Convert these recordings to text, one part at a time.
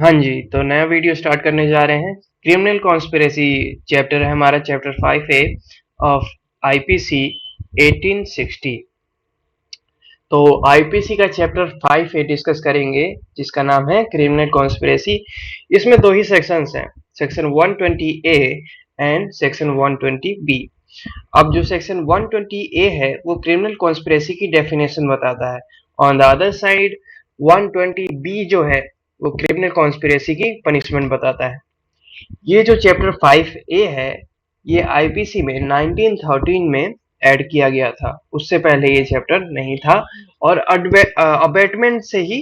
हाँ जी, तो नया वीडियो स्टार्ट करने जा रहे हैं। क्रिमिनल कॉन्स्पिरेसी चैप्टर है हमारा, चैप्टर 5A ऑफ आईपीसी 1860। तो आईपीसी का चैप्टर 5A डिस्कस करेंगे, जिसका नाम है क्रिमिनल कॉन्स्पिरेसी। इसमें दो ही सेक्शंस हैं, section 120A and section 120B। अब जो सेक्शन 120A है वो क्रिमिनल कॉन्स्पिरेसी की डेफिनेशन बताता है। On the other side 120B जो है वो क्रिमिनल कॉन्स्पिरेसी की पनिशमेंट बताता है। ये जो चैप्टर 5A है ये आईपीसी में 1913 में ऐड किया गया था। उससे पहले ये चैप्टर नहीं था और अबेटमेंट से ही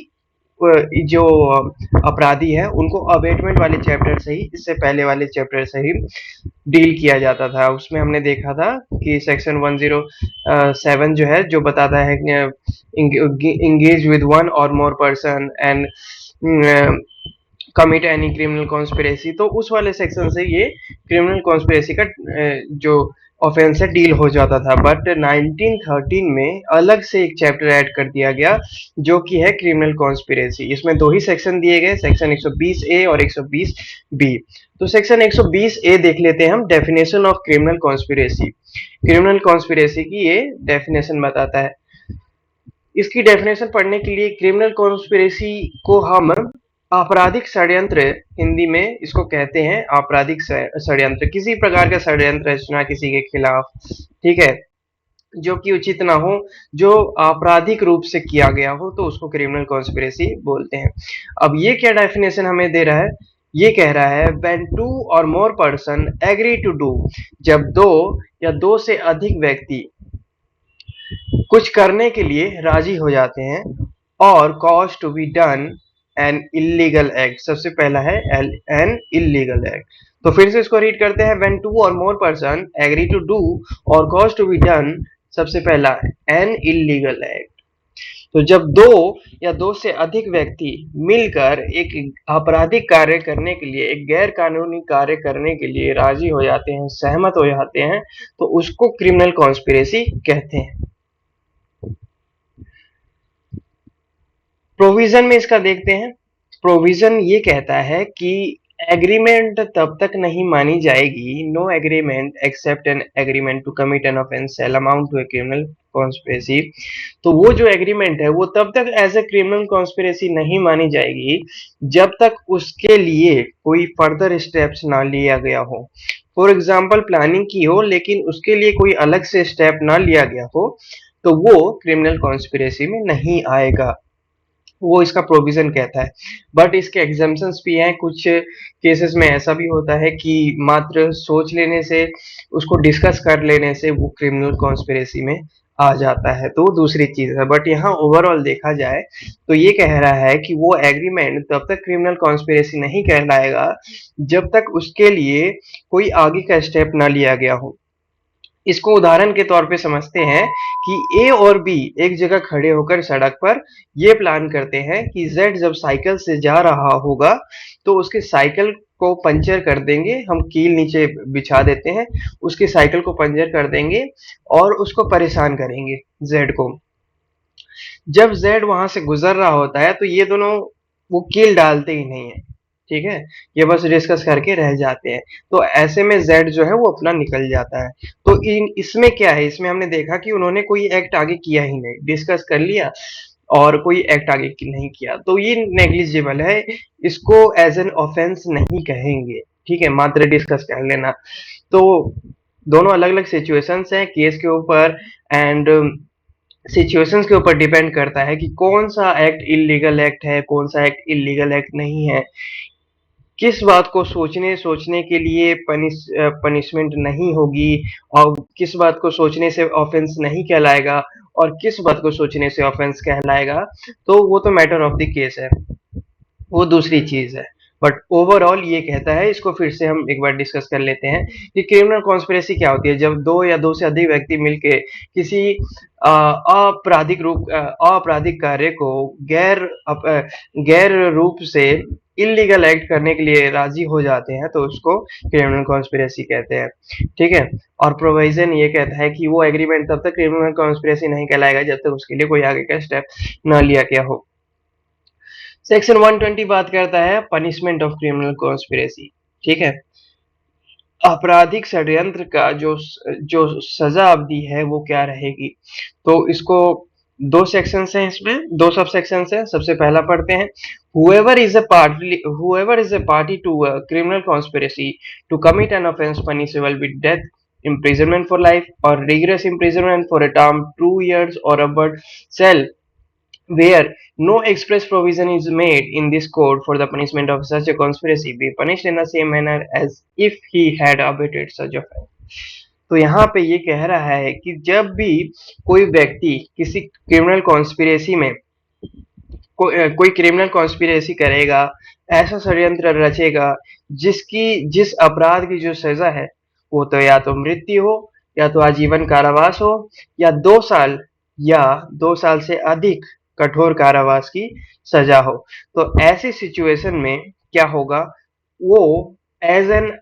जो अपराधी है उनको अबेटमेंट वाले चैप्टर से ही, इससे पहले वाले चैप्टर से ही डील किया जाता था। उसमें हमने देखा था कि सेक्शन 107 जो है, जो बताता है इंगेज विद वन और more person and commit any criminal conspiracy, तो उस वाले सेक्शन से ये क्रिमिनल कॉन्स्पिरेसी का जो ऑफेंस है डील हो जाता था। बट 1913 में अलग से एक चैप्टर ऐड कर दिया गया जो कि है क्रिमिनल कॉन्स्पिरेसी। इसमें दो ही सेक्शन दिए गए, सेक्शन 120A और 120B। तो सेक्शन 120A देख लेते हैं हम, definition of criminal conspiracy. Criminal conspiracy की ये डेफिनेशन बताता है। इसकी डेफिनेशन पढ़ने के लिए क्रिमिनल कॉन्स्पिरेसी को हम आपराधिक षड्यंत्र, हिंदी में इसको कहते हैं आपराधिक षड्यंत्र, किसी प्रकार का षड्यंत्र रचना किसी के खिलाफ, ठीक है, जो कि उचित ना हो, जो आपराधिक रूप से किया गया हो, तो उसको क्रिमिनल कॉन्स्पिरेसी बोलते हैं। अब ये क्या डेफिनेशन हमें दे रहा है, ये कह रहा है when two or more person agree to do, जब दो या दो से अधिक व्यक्ति कुछ करने के लिए राजी हो जाते हैं, or cause to be done an illegal act, सबसे पहला है एन इलीगल एक्ट। तो फिर से इसको रीड करते हैं, when two or more person agree to do or cause to be done, सबसे पहला एन इलीगल एक्ट। तो जब दो या दो से अधिक व्यक्ति मिलकर एक आपराधिक कार्य करने के लिए, एक गैर कानूनी कार्य करने के लिए राजी हो जाते हैं, सहमत हो जाते हैं, तो उसको क्रिमिनल कॉन्स्पिरेसी कहते हैं। प्रोविजन में इसका देखते हैं। प्रोविजन ये कहता है कि एग्रीमेंट तब तक नहीं मानी जाएगी, no agreement except an agreement to commit an offence shall amount to a criminal conspiracy. तो वो जो एग्रीमेंट है वो तब तक एज ए क्रिमिनल कॉन्स्पिरेसी नहीं मानी जाएगी जब तक उसके लिए कोई फर्दर स्टेप्स ना लिया गया हो। फॉर एग्जाम्पल प्लानिंग की हो लेकिन उसके लिए कोई अलग से स्टेप ना लिया गया हो, तो वो क्रिमिनल कॉन्स्पिरेसी में नहीं आएगा, वो इसका प्रोविजन कहता है। बट इसके एग्जाम्पशंस भी हैं। कुछ केसेस में ऐसा भी होता है कि मात्र सोच लेने से, उसको डिस्कस कर लेने से वो क्रिमिनल कॉन्स्पिरेसी में आ जाता है, तो दूसरी चीज है। बट यहाँ ओवरऑल देखा जाए तो ये कह रहा है कि वो एग्रीमेंट तब तक क्रिमिनल कॉन्स्पिरेसी नहीं कहलाएगा जब तक उसके लिए कोई आगे का स्टेप ना लिया गया हो। इसको उदाहरण के तौर पे समझते हैं कि ए और बी एक जगह खड़े होकर सड़क पर ये प्लान करते हैं कि जेड जब साइकिल से जा रहा होगा तो उसके साइकिल को पंचर कर देंगे, हम कील नीचे बिछा देते हैं, उसकी साइकिल को पंचर कर देंगे और उसको परेशान करेंगे, जेड को। जब जेड वहां से गुजर रहा होता है तो ये दोनों वो कील डालते ही नहीं है, ठीक है, ये बस डिस्कस करके रह जाते हैं। तो ऐसे में जेड जो है वो अपना निकल जाता है। तो इसमें क्या है, इसमें हमने देखा कि उन्होंने कोई एक्ट आगे किया ही नहीं, डिस्कस कर लिया और कोई एक्ट आगे नहीं किया, तो ये नेग्लिजिबल है, इसको एज एन ऑफेंस नहीं कहेंगे, ठीक है, मात्र डिस्कस कर लेना। तो दोनों अलग अलग सिचुएशंस हैं, केस के ऊपर एंड सिचुएशंस के ऊपर डिपेंड करता है कि कौन सा एक्ट इलीगल एक्ट है, कौन सा एक्ट इलीगल एक्ट नहीं है, किस बात को सोचने सोचने के लिए पनिशमेंट नहीं होगी, और किस बात को सोचने से ऑफेंस नहीं कहलाएगा, और किस बात को सोचने से ऑफेंस कहलाएगा, तो वो तो मैटर ऑफ द केस है, वो दूसरी चीज है। बट ओवरऑल ये कहता है, इसको फिर से हम एक बार डिस्कस कर लेते हैं कि क्रिमिनल कॉन्स्पिरेसी क्या होती है। जब दो या दो से अधिक व्यक्ति मिलके किसी आपराधिक कार्य को गैर रूप से इलीगल एक्ट करने के लिए राजी हो जाते हैं, तो उसको क्रिमिनल कॉन्स्पिरेसी कहते हैं, ठीक है। और प्रोविजन ये कहता है कि वो एग्रीमेंट तब तक क्रिमिनल कॉन्स्पिरेसी नहीं कहलाएगा जब तक उसके लिए कोई आगे का स्टेप न लिया गया हो। सेक्शन 120 बात करता है पनिशमेंट ऑफ क्रिमिनल कॉन्स्पिरेसी। ठीक है, आपराधिक षड्यंत्र का जो सजा अवधि है वो क्या रहेगी। तो इसको दो सेक्शंस हैं, इसमें दो सब सेक्शंस हैं। सबसे पहला पढ़ते हैं, whoever is a party to a criminal conspiracy to commit an offense punishable with death, imprisonment for life, or rigorous imprisonment for a term 2 years or above shall, where no express provision is made in this code for the punishment of such a conspiracy, be punished in the same manner as if he had abetted such offense। तो यहाँ पे ये कह रहा है कि जब भी कोई व्यक्ति किसी क्रिमिनल कॉन्स्पिरेसी में कोई क्रिमिनल कॉन्स्पिरेसी करेगा, ऐसा षड्यंत्र रचेगा जिस अपराध की जो सजा है वो तो या तो मृत्यु हो, या तो आजीवन कारावास हो, या 2 साल या 2 साल से अधिक कठोर कारावास की सजा हो। तो ऐसी सिचुएशन में क्या होगा, वो एज एन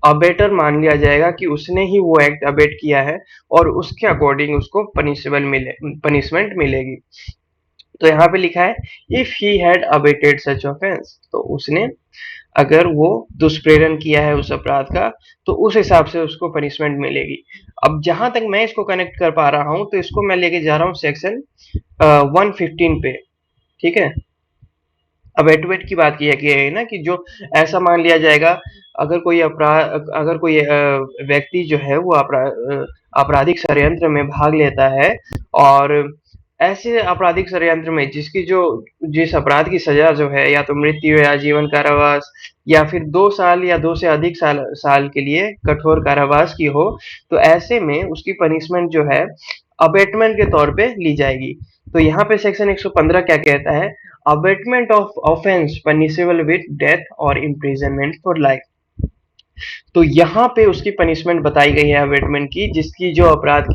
अबेटर मान लिया जाएगा कि उसने ही वो एक्ट अबेट किया है और उसके अकॉर्डिंग उसको पनिशमेंट मिलेगी। तो यहाँ पे लिखा है if he had abetted such offence, तो उसने अगर वो दुष्प्रेरण किया है उस अपराध का तो उस हिसाब से उसको पनिशमेंट मिलेगी। अब जहां तक मैं इसको कनेक्ट कर पा रहा हूं तो इसको मैं लेके जा रहा हूं सेक्शन 115 पे। ठीक है, अबेटमेंट की बात की है ना कि जो ऐसा मान लिया जाएगा, अगर कोई व्यक्ति जो है वो आपराधिक षड्यंत्र में भाग लेता है और ऐसे आपराधिक षड्यंत्र में जिस अपराध की सजा जो है या तो मृत्यु या जीवन कारावास या फिर 2 साल या 2 से अधिक साल के लिए कठोर कारावास की हो, तो ऐसे में उसकी पनिशमेंट जो है अबेटमेंट के तौर पे ली जाएगी। तो यहाँ पे सेक्शन 115 क्या कहता है, abetment of offence punishable with death or imprisonment for life. तो यहाँ पे उसकी पनिशमेंट बताई गई है अबेटमेंट की, जिसकी अपराध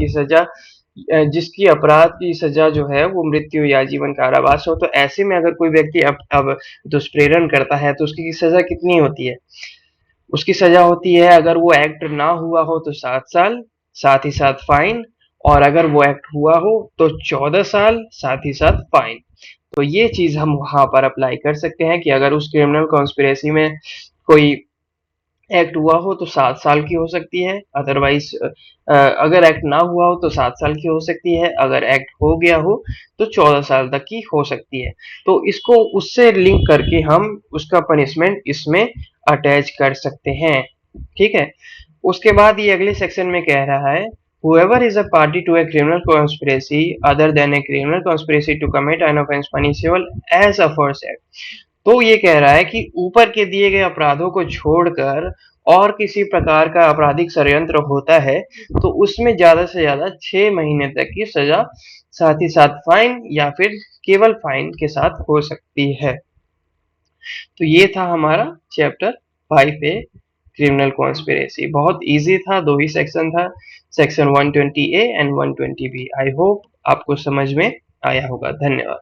की सजा जो है वो मृत्यु या जीवन कारावास हो। तो ऐसे में अगर कोई व्यक्ति अब दुष्प्रेरण करता है तो उसकी सजा कितनी होती है, उसकी सजा होती है अगर वो एक्ट ना हुआ हो तो 7 साल, साथ ही साथ फाइन, और अगर वो एक्ट हुआ हो तो 14 साल, साथ ही साथ फाइन। तो ये चीज हम वहां पर अप्लाई कर सकते हैं कि अगर उस क्रिमिनल कॉन्स्पिरेसी में कोई एक्ट हुआ हो तो 7 साल की हो सकती है, अदरवाइज अगर एक्ट ना हुआ हो तो 7 साल की हो सकती है, अगर एक्ट हो गया हो तो 14 साल तक की हो सकती है। तो इसको उससे लिंक करके हम उसका पनिशमेंट इसमें अटैच कर सकते हैं। ठीक है, उसके बाद ये अगले सेक्शन में कह रहा है whoever is a party to a criminal conspiracy other than a criminal conspiracy to commit an offense punishable as aforesaid। तो ये कह रहा है कि ऊपर के दिए गए अपराधों को छोड़कर और किसी प्रकार का आपराधिक षड्यंत्र होता है तो उसमें ज्यादा से ज्यादा 6 महीने तक की सजा, साथ ही साथ फाइन या फिर केवल फाइन के साथ हो सकती है। तो ये था हमारा चैप्टर 5 ए, क्रिमिनल कॉन्स्पिरेसी। बहुत इजी था, 2 ही सेक्शन था, section 120 A and 120 B. I hope आपको समझ में आया होगा। धन्यवाद।